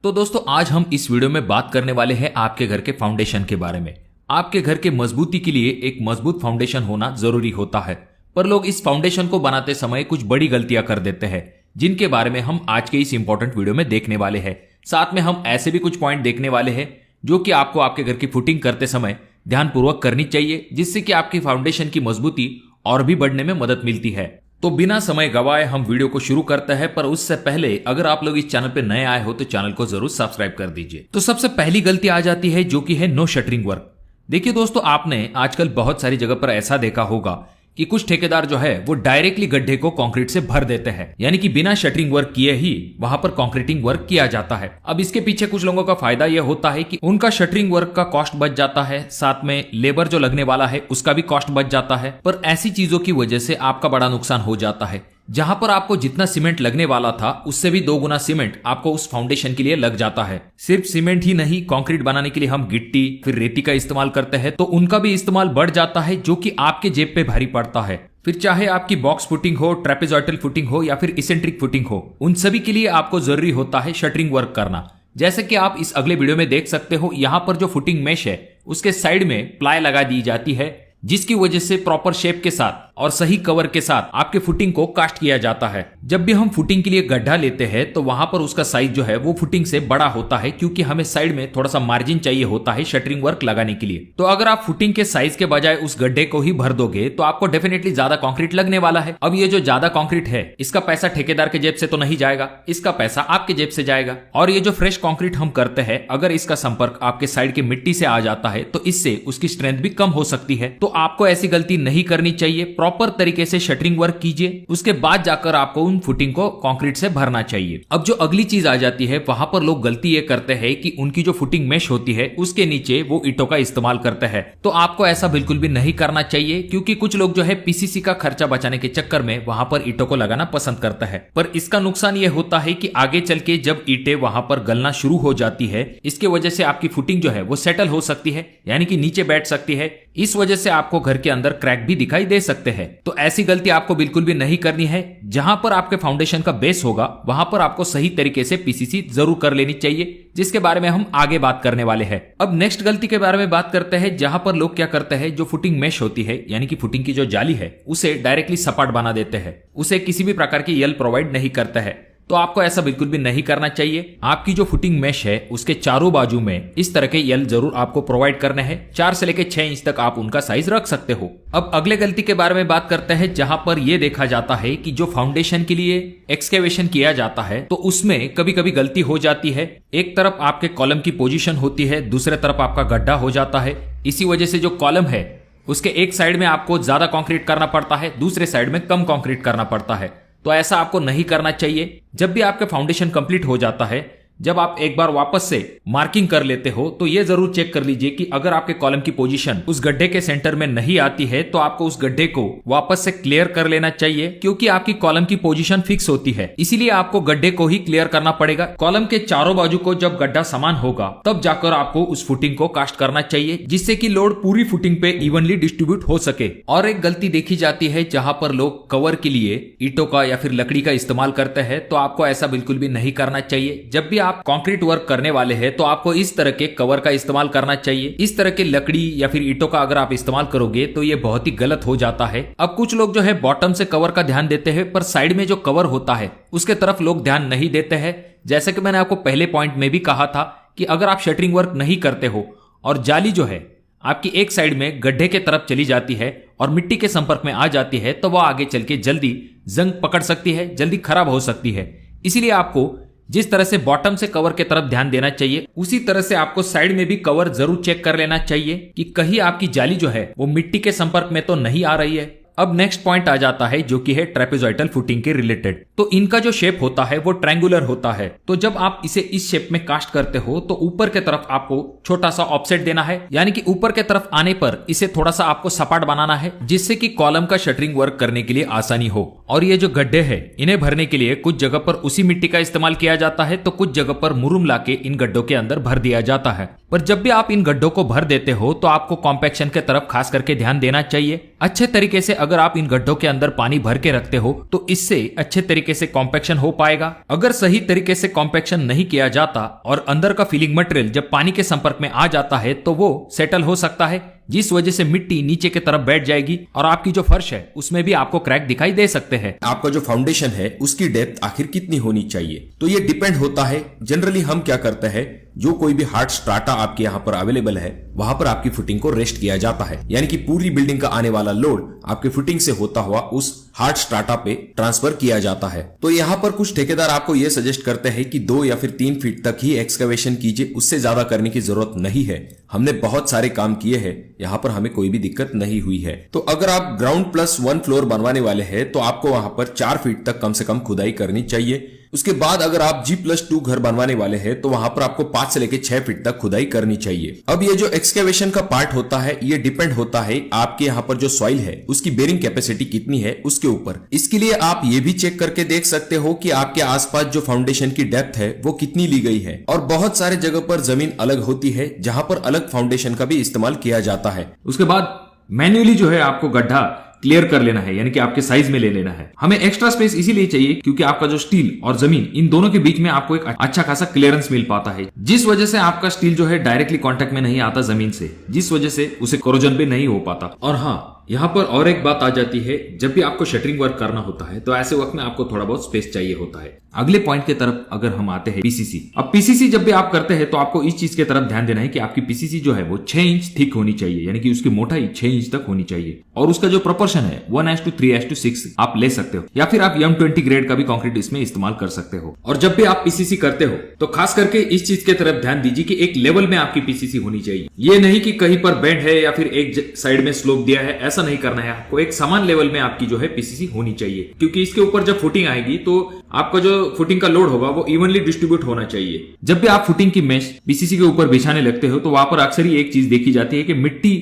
तो दोस्तों आज हम इस वीडियो में बात करने वाले हैं आपके घर के फाउंडेशन के बारे में। आपके घर के मजबूती के लिए एक मजबूत फाउंडेशन होना जरूरी होता है, पर लोग इस फाउंडेशन को बनाते समय कुछ बड़ी गलतियां कर देते हैं, जिनके बारे में हम आज के इस इंपॉर्टेंट वीडियो में देखने वाले हैं। साथ में हम ऐसे भी कुछ पॉइंट देखने वाले हैं जो कि आपको आपके घर की फुटिंग करते समय ध्यानपूर्वक करनी चाहिए, जिससे कि आपकी फाउंडेशन की मजबूती और भी बढ़ने में मदद मिलती है। तो बिना समय गवाए हम वीडियो को शुरू करते हैं, पर उससे पहले अगर आप लोग इस चैनल पे नए आए हो तो चैनल को जरूर सब्सक्राइब कर दीजिए। तो सबसे पहली गलती आ जाती है जो कि है नो शटरिंग वर्क। देखिए दोस्तों, आपने आजकल बहुत सारी जगह पर ऐसा देखा होगा कि कुछ ठेकेदार जो है वो डायरेक्टली गड्ढे को कंक्रीट से भर देते हैं, यानी कि बिना शटरिंग वर्क किए ही वहां पर कंक्रीटिंग वर्क किया जाता है। अब इसके पीछे कुछ लोगों का फायदा यह होता है कि उनका शटरिंग वर्क का कॉस्ट बच जाता है, साथ में लेबर जो लगने वाला है उसका भी कॉस्ट बच जाता है। पर ऐसी चीजों की वजह से आपका बड़ा नुकसान हो जाता है। जहां पर आपको जितना सीमेंट लगने वाला था उससे भी 2 गुना सीमेंट आपको उस फाउंडेशन के लिए लग जाता है। सिर्फ सीमेंट ही नहीं, कंक्रीट बनाने के लिए हम गिट्टी फिर रेती का इस्तेमाल करते हैं, तो उनका भी इस्तेमाल बढ़ जाता है, जो कि आपके जेब पे भारी पड़ता है। फिर चाहे आपकी बॉक्स फुटिंग हो, ट्रेपेजॉइडल फुटिंग हो या फिर इसेंट्रिक फुटिंग हो, उन सभी के लिए आपको जरूरी होता है शटरिंग वर्क करना। जैसे कि आप इस अगले वीडियो में देख सकते हो, यहाँ पर जो फुटिंग मेश है उसके साइड में प्लाई लगा दी जाती है, जिसकी वजह से प्रॉपर शेप के साथ और सही कवर के साथ आपके फुटिंग को कास्ट किया जाता है। जब भी हम फुटिंग के लिए गड्ढा लेते हैं तो वहां पर उसका साइज जो है वो फुटिंग से बड़ा होता है, क्योंकि हमें साइड में थोड़ा सा मार्जिन चाहिए होता है शटरिंग वर्क लगाने के लिए। तो अगर आप फुटिंग के साइज के बजाय उस गड्ढे को ही भर दोगे तो आपको डेफिनेटली ज्यादा कंक्रीट लगने वाला है। अब ये जो ज्यादा कंक्रीट है इसका पैसा ठेकेदार के जेब से तो नहीं जाएगा, इसका पैसा आपके जेब से जाएगा। और ये जो फ्रेश कंक्रीट हम करते हैं, अगर इसका संपर्क आपके साइड की मिट्टी से आ जाता है तो इससे उसकी स्ट्रेंथ भी कम हो सकती है। तो आपको ऐसी गलती नहीं करनी चाहिए। प्रॉपर तरीके से शटरिंग वर्क कीजिए, उसके बाद जाकर आपको उन फुटिंग को कंक्रीट से भरना चाहिए। अब जो अगली चीज आ जाती है, वहां पर लोग गलती ये करते हैं कि उनकी जो फुटिंग मेश होती है उसके नीचे वो ईंटों का इस्तेमाल करते हैं। तो आपको ऐसा बिल्कुल भी नहीं करना चाहिए, क्योंकि कुछ लोग जो है पीसीसी का खर्चा बचाने के चक्कर में वहां पर ईंटों को लगाना पसंद करता है। पर इसका नुकसान ये होता है कि आगे चल के जब ईंटें वहां पर गलना शुरू हो जाती है, इसके वजह से आपकी फुटिंग जो है वो सेटल हो सकती है, यानी कि नीचे बैठ सकती है। इस वजह से आपको घर के अंदर क्रैक भी दिखाई दे सकते हैं। तो ऐसी गलती आपको बिल्कुल भी नहीं करनी है। जहां पर आपके फाउंडेशन का बेस होगा वहां पर आपको सही तरीके से पीसीसी जरूर कर लेनी चाहिए, जिसके बारे में हम आगे बात करने वाले हैं। अब नेक्स्ट गलती के बारे में बात करते हैं, जहां पर लोग क्या करते हैं, जो फुटिंग मेश होती है यानी कि फुटिंग की जो जाली है उसे डायरेक्टली सपाट बना देते हैं, उसे किसी भी प्रकार की यल प्रोवाइड नहीं करते हैं। तो आपको ऐसा बिल्कुल भी नहीं करना चाहिए। आपकी जो फुटिंग मेश है उसके चारों बाजू में इस तरह के यल जरूर आपको प्रोवाइड करने हैं। 4 से लेकर 6 इंच तक आप उनका साइज रख सकते हो। अब अगले गलती के बारे में बात करते हैं, जहां पर यह देखा जाता है कि जो फाउंडेशन के लिए एक्सकेवेशन किया जाता है तो उसमें कभी कभी गलती हो जाती है। एक तरफ आपके कॉलम की पोजीशन होती है, दूसरे तरफ आपका गड्ढा हो जाता है। इसी वजह से जो कॉलम है उसके एक साइड में आपको ज्यादा कंक्रीट करना पड़ता है, दूसरे साइड में कम कंक्रीट करना पड़ता है। तो ऐसा आपको नहीं करना चाहिए। जब भी आपका फाउंडेशन कंप्लीट हो जाता है, जब आप एक बार वापस से मार्किंग कर लेते हो, तो ये जरूर चेक कर लीजिए कि अगर आपके कॉलम की पोजीशन उस गड्ढे के सेंटर में नहीं आती है तो आपको उस गड्ढे को वापस से क्लियर कर लेना चाहिए, क्योंकि आपकी कॉलम की पोजीशन फिक्स होती है। इसीलिए आपको गड्ढे को ही क्लियर करना पड़ेगा। कॉलम के चारों बाजू को जब गड्ढा समान होगा तब जाकर आपको उस फुटिंग को कास्ट करना चाहिए, जिससे कि लोड पूरी फुटिंग पे इवनली डिस्ट्रीब्यूट हो सके। और एक गलती देखी जाती है जहां पर लोग कवर के लिए ईंटों का या फिर लकड़ी का इस्तेमाल करते हैं, तो आपको ऐसा बिल्कुल भी नहीं करना चाहिए। जब भी आप कंक्रीट वर्क करने वाले हैं तो आपको इस तरह के कवर का इस्तेमाल करना चाहिए। इस तरह के लकड़ी या फिर ईंटों का अगर आप इस्तेमाल करोगे तो ये बहुत ही गलत हो जाता है। अब कुछ लोग जो है बॉटम से कवर का ध्यान देते हैं, पर साइड में जो कवर होता है उसके तरफ लोग ध्यान नहीं देते हैं। जैसे कि मैंने आपको पहले पॉइंट में भी कहा था कि अगर आप शटरिंग वर्क नहीं करते हो और जाली जो है आपकी एक साइड में गड्ढे के तरफ चली जाती है और मिट्टी के संपर्क में आ जाती है, तो वह आगे चल के जल्दी जंग पकड़ सकती है, जल्दी खराब हो सकती है। इसीलिए आपको जिस तरह से बॉटम से कवर के तरफ ध्यान देना चाहिए, उसी तरह से आपको साइड में भी कवर जरूर चेक कर लेना चाहिए कि कहीं आपकी जाली जो है वो मिट्टी के संपर्क में तो नहीं आ रही है। अब नेक्स्ट पॉइंट आ जाता है जो कि है ट्रेपेजॉइडल फुटिंग के रिलेटेड। तो इनका जो शेप होता है वो ट्रायंगुलर होता है। तो जब आप इसे इस शेप में कास्ट करते हो तो ऊपर के तरफ आपको छोटा सा ऑफसेट देना है, यानी कि ऊपर के तरफ आने पर इसे थोड़ा सा आपको सपाट बनाना है, जिससे कि कॉलम का शटरिंग वर्क करने के लिए आसानी हो। और ये जो गड्ढे है इन्हें भरने के लिए कुछ जगह पर उसी मिट्टी का इस्तेमाल किया जाता है, तो कुछ जगह पर मुरुम लाके इन गड्ढों के अंदर भर दिया जाता है। पर जब भी आप इन गड्ढों को भर देते हो तो आपको कॉम्पैक्शन के तरफ खास करके ध्यान देना चाहिए। अच्छे तरीके से अगर आप इन गड्ढों के अंदर पानी भर के रखते हो तो इससे अच्छे तरीके से कॉम्पैक्शन हो पाएगा। अगर सही तरीके से कॉम्पैक्शन नहीं किया जाता और अंदर का फिलिंग मटेरियल जब पानी के संपर्क में आ जाता है तो वो सेटल हो सकता है, जिस वजह से मिट्टी नीचे की तरफ बैठ जाएगी और आपकी जो फर्श है उसमें भी आपको क्रैक दिखाई दे सकते हैं। आपका जो फाउंडेशन है उसकी डेप्थ आखिर कितनी होनी चाहिए, तो ये डिपेंड होता है। जनरली हम क्या करते हैं, जो कोई भी हार्ड स्ट्राटा आपके यहाँ पर अवेलेबल है वहां पर आपकी फुटिंग को रेस्ट किया जाता है, यानी कि पूरी बिल्डिंग का आने वाला लोड आपके फुटिंग से होता हुआ उस हार्ड स्ट्राटा पे ट्रांसफर किया जाता है। तो यहाँ पर कुछ ठेकेदार आपको ये सजेस्ट करते हैं कि 2 या फिर 3 फीट तक ही एक्सकवेशन कीजिए, उससे ज्यादा करने की जरूरत नहीं है। हमने बहुत सारे काम किए हैं, यहाँ पर हमें कोई भी दिक्कत नहीं हुई है। तो अगर आप ग्राउंड प्लस 1 फ्लोर बनवाने वाले हैं तो आपको वहां पर 4 फीट तक कम से कम खुदाई करनी चाहिए। उसके बाद अगर आप G+2 घर बनवाने वाले हैं तो वहां पर आपको 5 से लेकर 6 फीट तक खुदाई करनी चाहिए। अब ये जो एक्सकेवेशन का पार्ट होता है ये डिपेंड होता है आपके यहाँ पर जो सॉइल है उसकी बेरिंग कैपेसिटी कितनी है उसके ऊपर। इसके लिए आप ये भी चेक करके देख सकते हो कि आपके आसपास जो फाउंडेशन की डेप्थ है वो कितनी ली गई है। और बहुत सारे जगह पर जमीन अलग होती है जहां पर अलग फाउंडेशन का भी इस्तेमाल किया जाता है। उसके बाद मैन्युअली जो है आपको गड्ढा क्लियर कर लेना है, यानी कि आपके साइज में ले लेना है। हमें एक्स्ट्रा स्पेस इसीलिए चाहिए क्योंकि आपका जो स्टील और जमीन इन दोनों के बीच में आपको एक अच्छा खासा क्लियरेंस मिल पाता है, जिस वजह से आपका स्टील जो है डायरेक्टली कांटेक्ट में नहीं आता जमीन से, जिस वजह से उसे कोरोजन भी नहीं हो पाता। और हाँ, यहाँ पर और एक बात आ जाती है, जब भी आपको शटरिंग वर्क करना होता है तो ऐसे वक्त में आपको थोड़ा बहुत स्पेस चाहिए होता है। अगले पॉइंट की तरफ अगर हम आते हैं पीसीसी। अब पीसीसी जब भी आप करते हैं तो आपको इस चीज की तरफ ध्यान देना है कि आपकी पीसीसी जो है वो 6 इंच थिक होनी चाहिए, यानी कि उसकी मोटाई 6 इंच तक होनी चाहिए। और उसका जो प्रोपोर्शन है 1:3:6 आप ले सकते हो, या फिर आप M20 ग्रेड का भी कंक्रीट इसमें इस्तेमाल कर सकते हो। और जब भी आप पीसीसी करते हो तो खास करके इस चीज की तरफ ध्यान दीजिए कि एक लेवल में आपकी पीसीसी होनी चाहिए। ये नहीं कि कहीं पर बेंड है या फिर एक साइड में स्लोप दिया है, ऐसा नहीं करना है। आपको एक समान लेवल में आपकी जो है पीसीसी होनी चाहिए, क्योंकि इसके ऊपर जब फुटिंग आएगी तो आपका जो फुटिंग का लोड होगा वो इवनली डिस्ट्रीब्यूट होना चाहिए। जब भी आप फुटिंग की मेश पीसीसी के ऊपर बिछाने लगते हो तो वहां पर अक्सर ही एक चीज देखी जाती है कि मिट्टी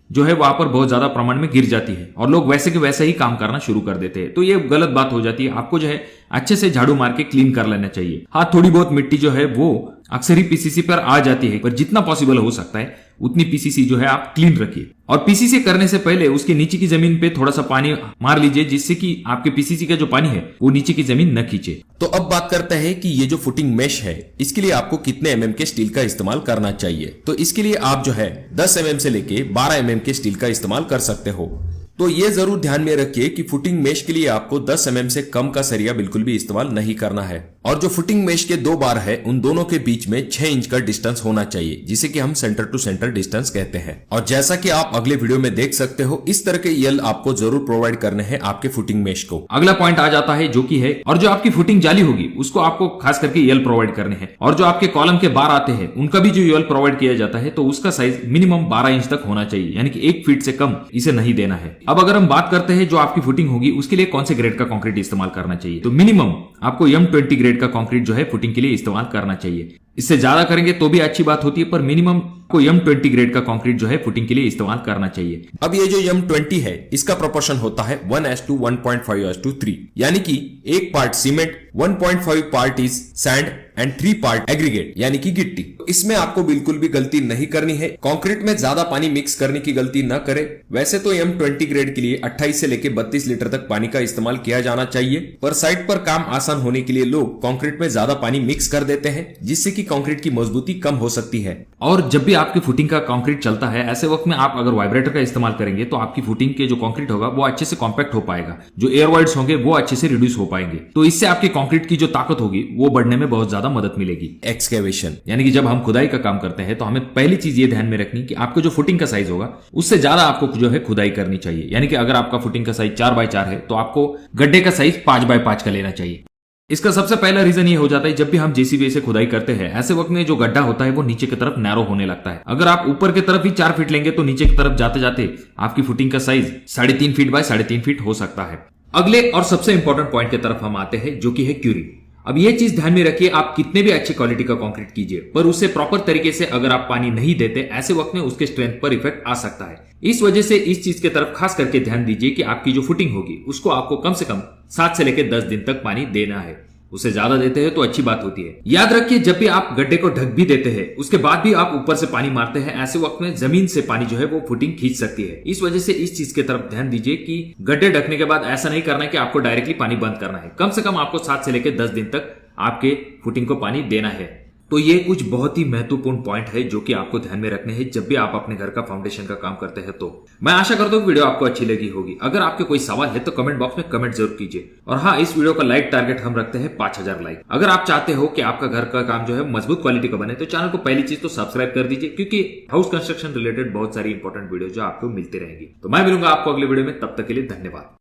जो है वहां पर बहुत ज्यादा प्रमाण में गिर जाती है और लोग वैसे के वैसे ही काम करना शुरू कर देते हैं। तो ये गलत बात हो जाती है। आपको जो है अच्छे से झाड़ू मार के क्लीन कर लेना चाहिए। हाँ, थोड़ी बहुत मिट्टी जो है वो अक्सर ही पीसीसी पर आ जाती है, पर जितना पॉसिबल हो सकता है उतनी पीसीसी जो है आप क्लीन रखिए। और पीसीसी करने से पहले उसके नीचे की जमीन पे थोड़ा सा पानी मार लीजिए, जिससे कि आपके पीसीसी का जो पानी है वो नीचे की जमीन न खींचे। तो अब बात करते हैं कि ये जो फुटिंग मेश है इसके लिए आपको कितने mm के स्टील का इस्तेमाल करना चाहिए। तो इसके लिए आप जो है 10 mm से लेके 12 mm के स्टील का इस्तेमाल कर सकते हो। तो ये जरूर ध्यान में रखिए कि फुटिंग मेश के लिए आपको 10 mm से कम का सरिया बिल्कुल भी इस्तेमाल नहीं करना है। और जो फुटिंग मेश के 2 बार है उन दोनों के बीच में 6 इंच का डिस्टेंस होना चाहिए, जिसे कि हम सेंटर टू सेंटर डिस्टेंस कहते हैं। और जैसा कि आप अगले वीडियो में देख सकते हो, इस तरह के यल आपको जरूर प्रोवाइड करने हैं आपके फुटिंग मेश को। अगला पॉइंट आ जाता है जो कि है, और जो आपकी फुटिंग जाली होगी उसको आपको खास करके यल प्रोवाइड करने हैं। और जो आपके कॉलम के बार आते हैं उनका भी जो यल प्रोवाइड किया जाता है तो उसका साइज मिनिमम 12 इंच तक होना चाहिए, यानी कि 1 फीट से कम इसे नहीं देना है। अब अगर हम बात करते हैं जो आपकी फुटिंग होगी उसके लिए कौन से ग्रेड का कंक्रीट इस्तेमाल करना चाहिए, तो मिनिमम आपको M20 ग्रेड का कंक्रीट जो है फुटिंग के लिए इस्तेमाल करना चाहिए। इससे ज्यादा करेंगे तो भी अच्छी बात होती है, पर मिनिमम को M20 ग्रेड का कंक्रीट जो है फुटिंग के लिए इस्तेमाल करना चाहिए। अब ये जो M20 है इसका प्रोपोर्शन होता है 1:1.5:3, यानी कि 1 part cement, 1.5 part is sand and 3 part aggregate, यानी कि गिट्टी। इसमें आपको बिल्कुल भी गलती नहीं करनी है। कंक्रीट में ज्यादा पानी मिक्स करने की गलती न करें। वैसे तो M20 ग्रेड के लिए 28 से लेकर 32 लीटर तक पानी का इस्तेमाल किया जाना चाहिए, पर साइट पर काम आसान होने के लिए लोग कंक्रीट में ज्यादा पानी मिक्स कर देते हैं, जिससे कि कंक्रीट की मजबूती कम हो सकती है। और जब भी आपकी फुटिंग का कंक्रीट चलता है ऐसे वक्त में आप अगर वाइब्रेटर का इस्तेमाल करेंगे तो आपकी फुटिंग के जो कंक्रीट होगा वो अच्छे से कॉम्पैक्ट हो पाएगा, जो एयर वॉइड्स होंगे वो अच्छे से रिड्यूस हो पाएंगे। तो इससे आपके कंक्रीट की जो ताकत होगी वो बढ़ने में बहुत ज्यादा मदद मिलेगी। एक्सकेवेशन, यानी कि जब हम खुदाई का काम करते हैं तो हमें पहली चीज ये ध्यान में रखनी कि आपको जो फुटिंग का साइज होगा उससे ज्यादा आपको जो है खुदाई करनी चाहिए। यानी कि अगर आपका फुटिंग का साइज 4x4 है तो आपको गड्ढे का साइज 5x5 का लेना चाहिए। इसका सबसे पहला रीजन ये हो जाता है, जब भी हम जेसीबी से खुदाई करते हैं ऐसे वक्त में जो गड्ढा होता है वो नीचे की तरफ नैरो होने लगता है। अगर आप ऊपर की तरफ ही 4 फीट लेंगे तो नीचे की तरफ जाते जाते आपकी फुटिंग का साइज 3.5 फीट बाय 3.5 फीट हो सकता है। अगले और सबसे इंपॉर्टेंट पॉइंट की तरफ हम आते हैं जो कि है क्यूरिंग। अब ये चीज ध्यान में रखिए, आप कितने भी अच्छी क्वालिटी का कंक्रीट कीजिए पर उससे प्रॉपर तरीके से अगर आप पानी नहीं देते ऐसे वक्त में उसके स्ट्रेंथ पर इफेक्ट आ सकता है। इस वजह से इस चीज की तरफ खास करके ध्यान दीजिए कि आपकी जो फुटिंग होगी उसको आपको कम से कम 7 से लेकर 10 दिन तक पानी देना है। उसे ज्यादा देते हैं तो अच्छी बात होती है। याद रखिए, जब भी आप गड्ढे को ढक भी देते हैं उसके बाद भी आप ऊपर से पानी मारते हैं, ऐसे वक्त में जमीन से पानी जो है वो फुटिंग खींच सकती है। इस वजह से इस चीज की तरफ ध्यान दीजिए कि गड्ढे ढकने के बाद ऐसा नहीं करना है कि आपको डायरेक्टली पानी बंद करना है। कम से कम आपको 7 से लेकर 10 दिन तक आपके फुटिंग को पानी देना है। तो ये कुछ बहुत ही महत्वपूर्ण पॉइंट है जो कि आपको ध्यान में रखने हैं जब भी आप अपने घर का फाउंडेशन का काम करते हैं। तो मैं आशा करता हूँ कि वीडियो आपको अच्छी लगी होगी। अगर आपके कोई सवाल है तो कमेंट बॉक्स में कमेंट जरूर कीजिए। और हाँ, इस वीडियो का लाइक टारगेट हम रखते हैं 5000 लाइक। अगर आप चाहते हो कि आपका घर का काम जो है मजबूत क्वालिटी का बने तो चैनल को पहली चीज तो सब्सक्राइब कर दीजिए, क्योंकि हाउस कंस्ट्रक्शन रिलेटेड बहुत सारी इंपॉर्टेंट वीडियो जो आपको मिलती रहेंगी। तो मैं मिलूंगा आपको अगले वीडियो में, तब तक के लिए धन्यवाद।